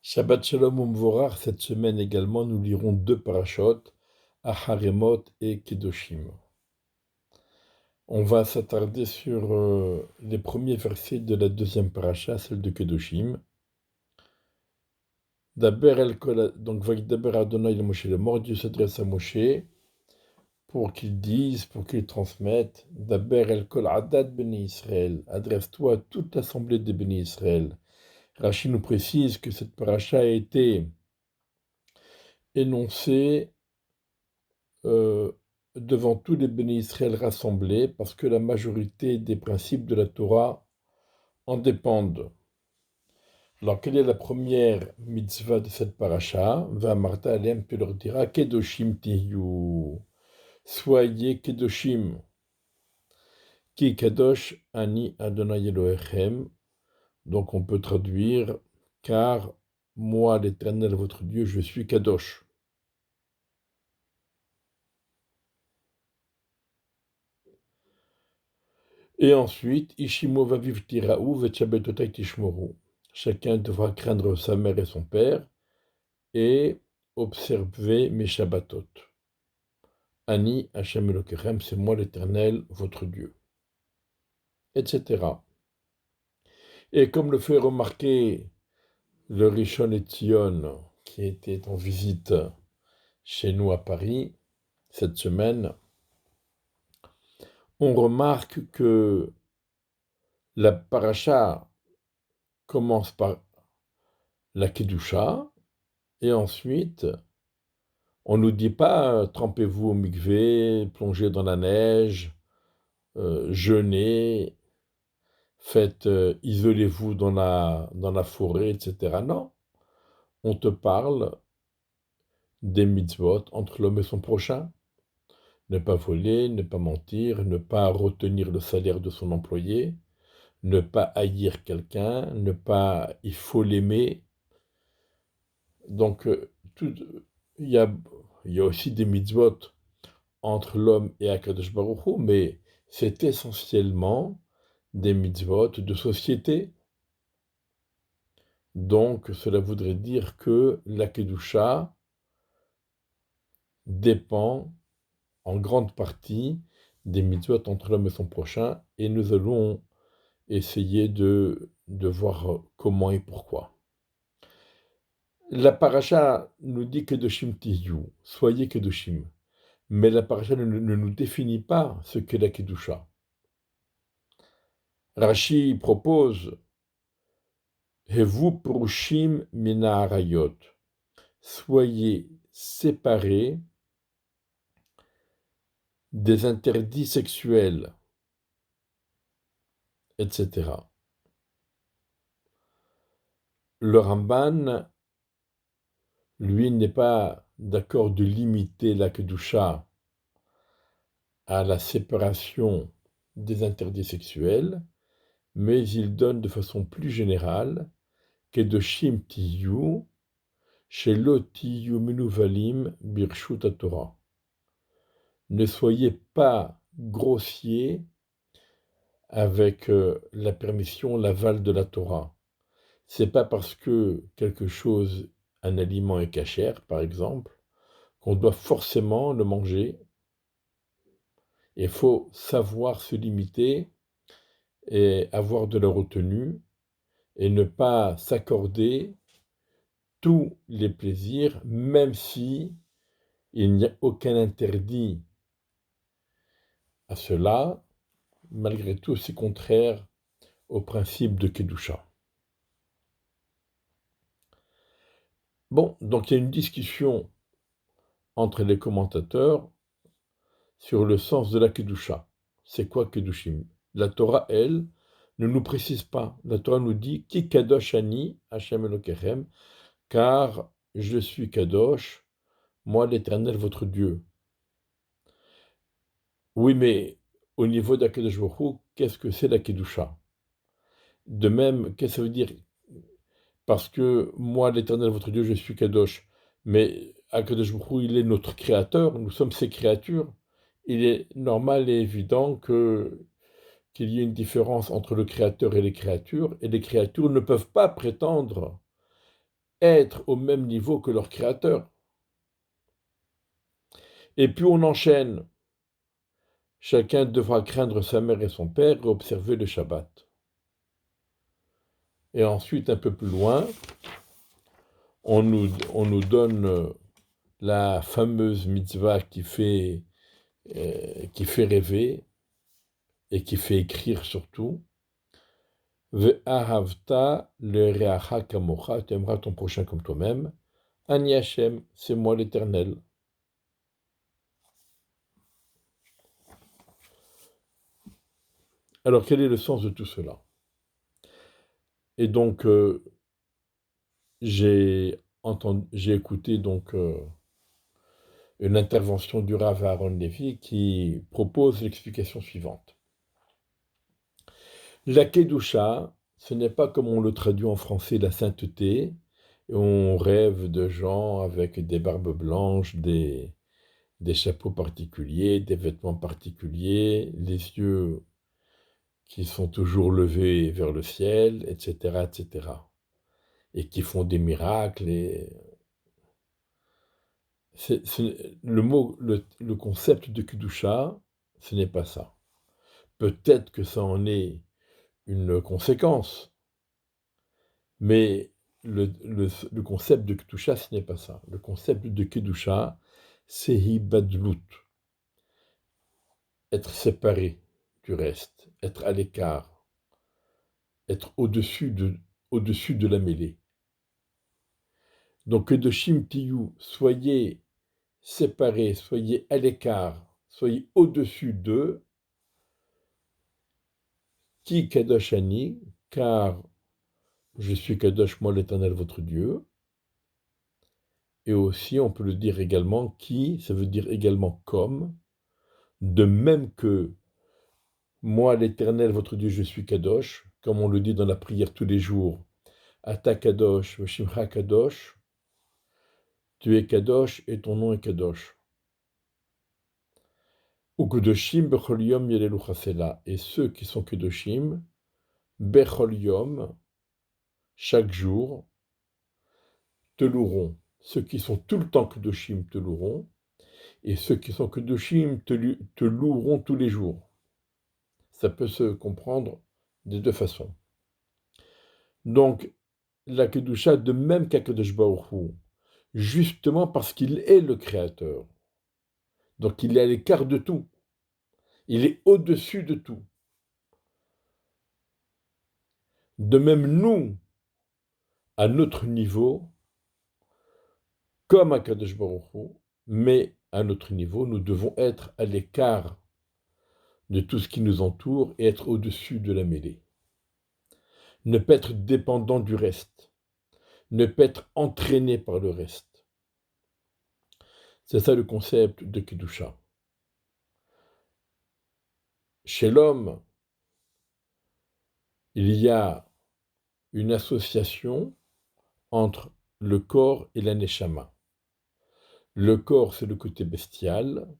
Shabbat Shalom Umvorach, cette semaine également, nous lirons deux parashot, Aharemot et Kedoshim. On va s'attarder sur les premiers versets de la deuxième paracha, celle de Kedoshim. Donc, Vaïdaber Adonai le Moshe, le mort, Dieu s'adresse à Moshe pour qu'il dise, pour qu'il transmette. Daber el kol adad beni Israël, adresse-toi à toute l'assemblée des bénis Israël. Rashi nous précise que cette paracha a été énoncée euh, devant tous les bénis Israël rassemblés, parce que la majorité des principes de la Torah en dépendent. Alors, quelle est la première mitzvah de cette paracha? Va Martha Alem, tu leur diras, Kedoshim tiyu. Soyez Kedoshim. Ki Kadosh ani Adonai Elohechem. Donc, on peut traduire, car moi, l'Éternel, votre Dieu, je suis Kadosh. Et ensuite, Ishimo vaviv tiraou vechabetotai tishmoru. Chacun devra craindre sa mère et son père et observer mes Shabbatot. Ani Hashem Elokechem, c'est moi l'Éternel, votre Dieu. Etc. Et comme le fait remarquer le Rishon LeZion, qui était en visite chez nous à Paris cette semaine, on remarque que la paracha commence par la Kedusha, et ensuite, on ne nous dit pas trempez-vous au mikvé, plongez dans la neige, jeûnez, faites, isolez-vous dans la forêt, etc. Non, on te parle des mitzvot entre l'homme et son prochain. Ne pas voler, ne pas mentir, ne pas retenir le salaire de son employé, ne pas haïr quelqu'un, ne pas, il faut l'aimer. Donc, il y a, il y a aussi des mitzvot entre l'homme et Akadosh Baruch Hu, mais c'est essentiellement des mitzvot de société. Donc, cela voudrait dire que la Kedusha dépend en grande partie des mitzvot entre l'homme et son prochain, et nous allons essayer de voir comment et pourquoi. La paracha nous dit Kedoshim tiyu, soyez Kedoshim, mais la paracha ne nous définit pas ce qu'est la Kedusha. Rashi propose Hevu Purushim Mina Arayot, soyez séparés des interdits sexuels, etc. Le Ramban, lui, n'est pas d'accord de limiter la Kedusha à la séparation des interdits sexuels, mais il donne de façon plus générale Kedoshim tiyu, shelo tiyu menuvalim birshut Torah. Ne soyez pas grossiers avec la permission, l'aval de la Torah. C'est pas parce que quelque chose, un aliment est cachère, par exemple, qu'on doit forcément le manger. Il faut savoir se limiter et avoir de la retenue et ne pas s'accorder tous les plaisirs, même si il n'y a aucun interdit à cela. Malgré tout, c'est contraire au principe de Kedusha. Bon, donc il y a une discussion entre les commentateurs sur le sens de la Kedusha. C'est quoi Kedushim? La Torah, elle, ne nous précise pas. La Torah nous dit Ki Kadosh Ani, Hashem Elokechem, car je suis Kadosh, moi l'Éternel, votre Dieu. Oui, mais au niveau d'Akadosh Baruch Hu, qu'est-ce que c'est la Kedusha? De même, qu'est-ce que ça veut dire? Parce que moi, l'Éternel, votre Dieu, je suis Kadosh. Mais Akadosh Baruch Hu, il est notre créateur, nous sommes ses créatures. Il est normal et évident qu'il y ait une différence entre le créateur et les créatures ne peuvent pas prétendre être au même niveau que leur créateur. Et puis on enchaîne. Chacun devra craindre sa mère et son père et observer le Shabbat. Et ensuite, un peu plus loin, on nous donne la fameuse mitzvah qui fait rêver et qui fait écrire surtout. Ve'ahavta le'reacha kamocha, tu aimeras ton prochain comme toi-même. Ani Hashem, c'est moi l'Éternel. Alors quel est le sens de tout cela? Et donc j'ai écouté donc une intervention du Rav Aaron Levi qui propose l'explication suivante. La Kedusha, ce n'est pas comme on le traduit en français la sainteté, et on rêve de gens avec des barbes blanches, des chapeaux particuliers, des vêtements particuliers, les yeux qui sont toujours levés vers le ciel, etc., etc., et qui font des miracles. Le concept de Kedusha, ce n'est pas ça. Peut-être que ça en est une conséquence, mais le concept de Kedusha, ce n'est pas ça. Le concept de Kedusha, c'est Hibadlut, être séparé du reste, être à l'écart, être au-dessus de la mêlée. Donc, Kedoshim Tiyu, soyez séparés, soyez à l'écart, soyez au-dessus d'eux, Ki Kadosh Ani, car je suis Kadosh, moi l'Éternel, votre Dieu. Et aussi, on peut le dire également, qui, ça veut dire également comme, de même que moi l'Éternel, votre Dieu, je suis Kadosh, comme on le dit dans la prière tous les jours, Ata Kadosh, Veshimcha Kadosh, tu es Kadosh et ton nom est Kadosh. Ou Kedoshim Bechol Yom Yelelu Chasela, et ceux qui sont Kedoshim, Bechol Yom, chaque jour, te loueront. Ceux qui sont tout le temps Kedoshim te loueront, et ceux qui sont Kedoshim te loueront tous les jours. Ça peut se comprendre des deux façons. Donc, la Kedusha, de même qu'Akadosh Baruch Hu, justement parce qu'il est le Créateur. Donc, il est à l'écart de tout. Il est au-dessus de tout. De même, nous, à notre niveau, comme Akadosh Baruch Hu, mais à notre niveau, nous devons être à l'écart de tout ce qui nous entoure et être au-dessus de la mêlée. Ne pas être dépendant du reste. Ne pas être entraîné par le reste. C'est ça le concept de Kedusha. Chez l'homme, il y a une association entre le corps et la neshama. Le corps, c'est le côté bestial,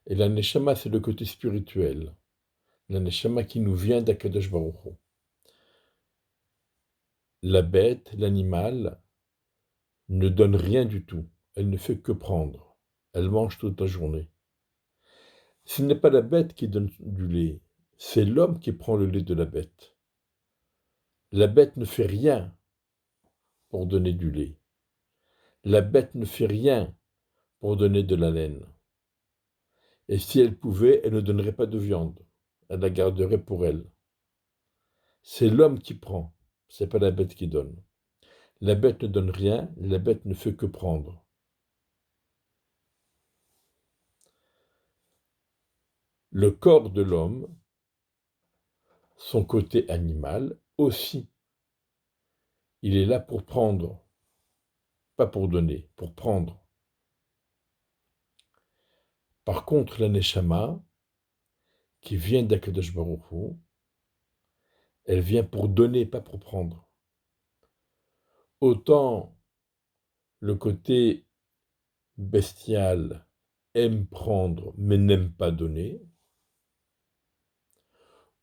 et la neshama, c'est le côté spirituel. La neshama qui nous vient d'Akadosh Baruch Hu. La bête, l'animal, ne donne rien du tout. Elle ne fait que prendre. Elle mange toute la journée. Ce n'est pas la bête qui donne du lait, c'est l'homme qui prend le lait de la bête. La bête ne fait rien pour donner du lait. La bête ne fait rien pour donner de la laine. Et si elle pouvait, elle ne donnerait pas de viande. Elle la garderait pour elle. C'est l'homme qui prend, c'est pas la bête qui donne. La bête ne donne rien, la bête ne fait que prendre. Le corps de l'homme, son côté animal aussi, il est là pour prendre, pas pour donner, pour prendre. Par contre, la neshama, qui vient d'Akadosh Baruch Hu, elle vient pour donner, pas pour prendre. Autant le côté bestial aime prendre mais n'aime pas donner,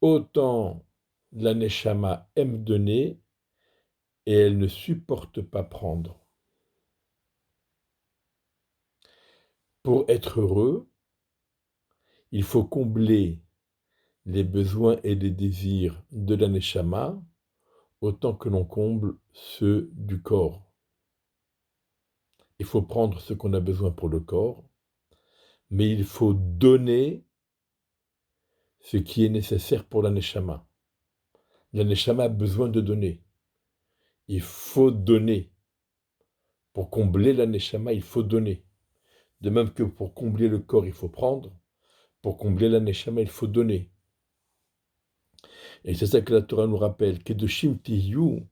autant la neshama aime donner, mais n'aime pas prendre. et elle ne supporte pas prendre. Pour être heureux, il faut combler les besoins et les désirs de la neshama autant que l'on comble ceux du corps. Il faut prendre ce qu'on a besoin pour le corps, mais il faut donner ce qui est nécessaire pour la neshama. La neshama a besoin de donner. Il faut donner. Pour combler la neshama, il faut donner. De même que pour combler le corps, il faut prendre. Pour combler la neshama, il faut donner. Et c'est ça que la Torah nous rappelle. Kedoshim tiyu,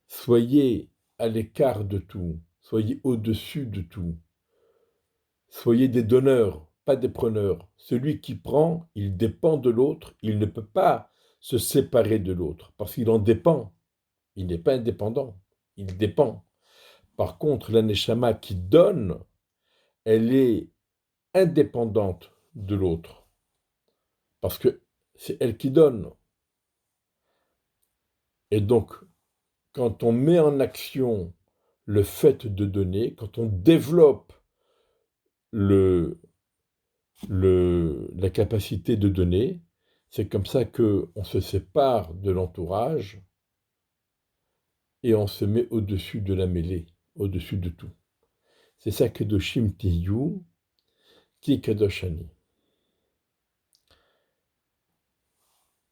soyez à l'écart de tout. Soyez au-dessus de tout. Soyez des donneurs, pas des preneurs. Celui qui prend, il dépend de l'autre. Il ne peut pas se séparer de l'autre parce qu'il en dépend. Il n'est pas indépendant. Il dépend. Par contre, la neshama qui donne, elle est indépendante de l'autre. Parce que c'est elle qui donne. Et donc, quand on met en action le fait de donner, quand on développe la capacité de donner, c'est comme ça qu'on se sépare de l'entourage et on se met au-dessus de la mêlée, au-dessus de tout. C'est ça Kedoshim Tiyu, qui Kadoshani.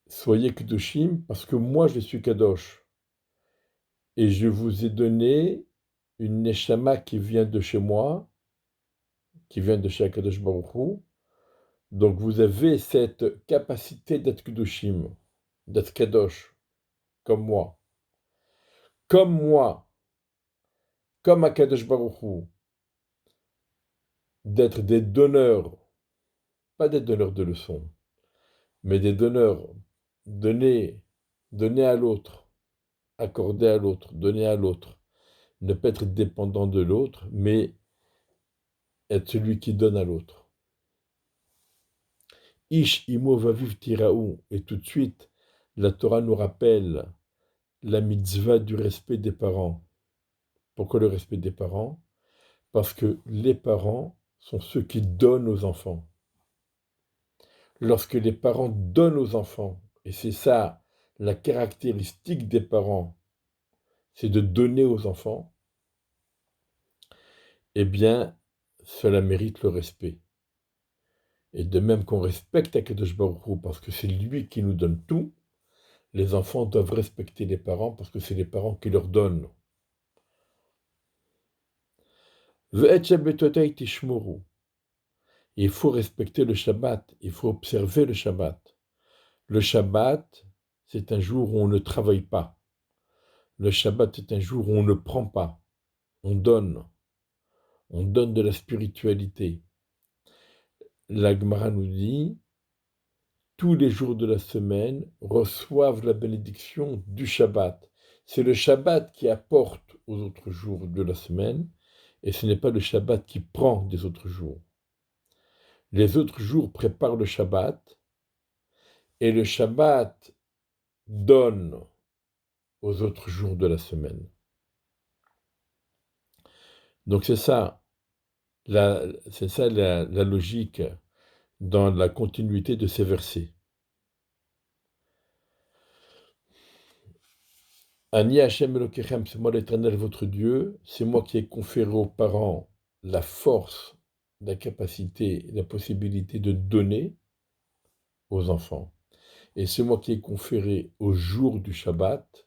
Soyez Kedoshim parce que moi je suis Kadosh. Et je vous ai donné une Neshama qui vient de chez moi, qui vient de chez Akadosh Baruch Hu. Donc vous avez cette capacité d'être Kedoshim, d'être Kadosh, comme moi. Comme moi, comme Akadosh Baruch Hu, d'être des donneurs, pas des donneurs de leçons, mais des donneurs, donner à l'autre, accorder à l'autre, donner à l'autre. Ne pas être dépendant de l'autre, mais être celui qui donne à l'autre. Ish imo vaviv tiraou. Et tout de suite, la Torah nous rappelle la mitzvah du respect des parents. Pourquoi le respect des parents? Parce que les parents sont ceux qui donnent aux enfants. Lorsque les parents donnent aux enfants, et c'est ça la caractéristique des parents, c'est de donner aux enfants, eh bien, cela mérite le respect. Et de même qu'on respecte Akadosh Baruch Hu parce que c'est lui qui nous donne tout, les enfants doivent respecter les parents parce que c'est les parents qui leur donnent. Il faut respecter le Shabbat, il faut observer le Shabbat. Le Shabbat, c'est un jour où on ne travaille pas. Le Shabbat est un jour où on ne prend pas, on donne. On donne de la spiritualité. La Gemara nous dit, tous les jours de la semaine reçoivent la bénédiction du Shabbat. C'est le Shabbat qui apporte aux autres jours de la semaine, et ce n'est pas le Shabbat qui prend des autres jours. Les autres jours préparent le Shabbat, et le Shabbat donne aux autres jours de la semaine. Donc c'est ça la logique dans la continuité de ces versets. Ani Hachem Elokechem, c'est moi l'Éternel votre Dieu, c'est moi qui ai conféré aux parents la force, la capacité, la possibilité de donner aux enfants. Et c'est moi qui ai conféré au jour du Shabbat,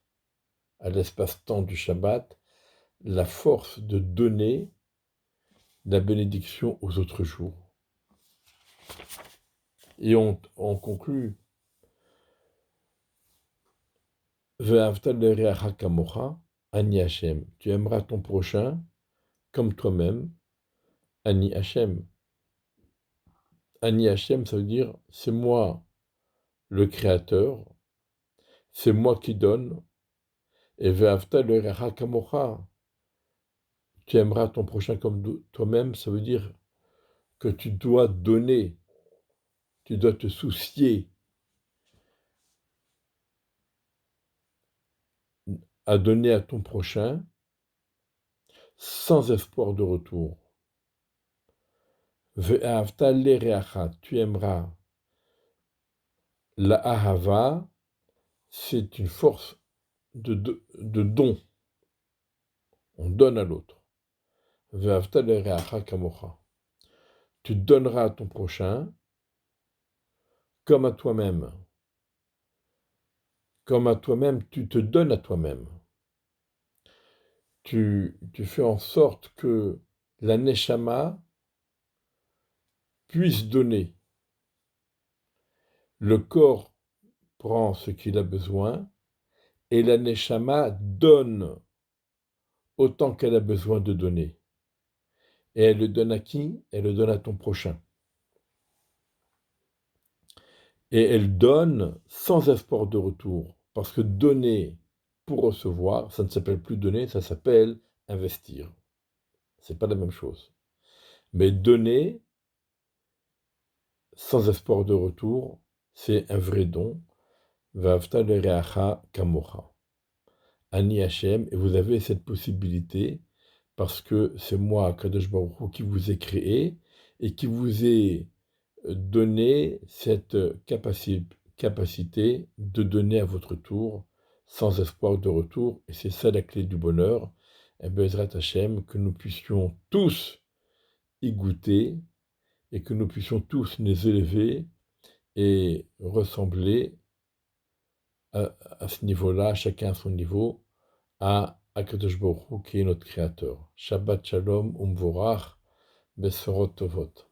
à l'espace-temps du Shabbat, la force de donner la bénédiction aux autres jours. Et on conclut Ve'avta l'ereacha kamocha, Ani Hachem, tu aimeras ton prochain comme toi-même, Ani Hachem. Ani Hachem, ça veut dire c'est moi le créateur, c'est moi qui donne, et Ve'avta l'ereacha kamocha, tu aimeras ton prochain comme toi-même, ça veut dire que tu dois donner, tu dois te soucier à donner à ton prochain sans espoir de retour. Ve'ahavta l'ereacha, tu aimeras. La ahava, c'est une force de don. On donne à l'autre. Ve'ahavta l'ereacha kamocha. Tu donneras à ton prochain comme à toi-même. Comme à toi-même, tu te donnes à toi-même. Tu fais en sorte que la neshama puisse donner. Le corps prend ce qu'il a besoin et la neshama donne autant qu'elle a besoin de donner. Et elle le donne à qui? Elle le donne à ton prochain. Et elle donne sans espoir de retour. Parce que donner pour recevoir, ça ne s'appelle plus donner, ça s'appelle investir. C'est pas la même chose. Mais donner sans espoir de retour, c'est un vrai don. Va'avta l'ereacha kamocha. Ani Hachem, et vous avez cette possibilité parce que c'est moi, Kadosh Baruch Hu, qui vous ai créé et qui vous ai donné cette capacité de donner à votre tour sans espoir de retour. Et c'est ça la clé du bonheur. Et Bezrat Hachem, que nous puissions tous y goûter et que nous puissions tous nous élever et ressembler à ce niveau-là, chacun à son niveau, à Akadosh Baruch Hu, qui est notre créateur. Shabbat Shalom Umvorach Besorot Tovot.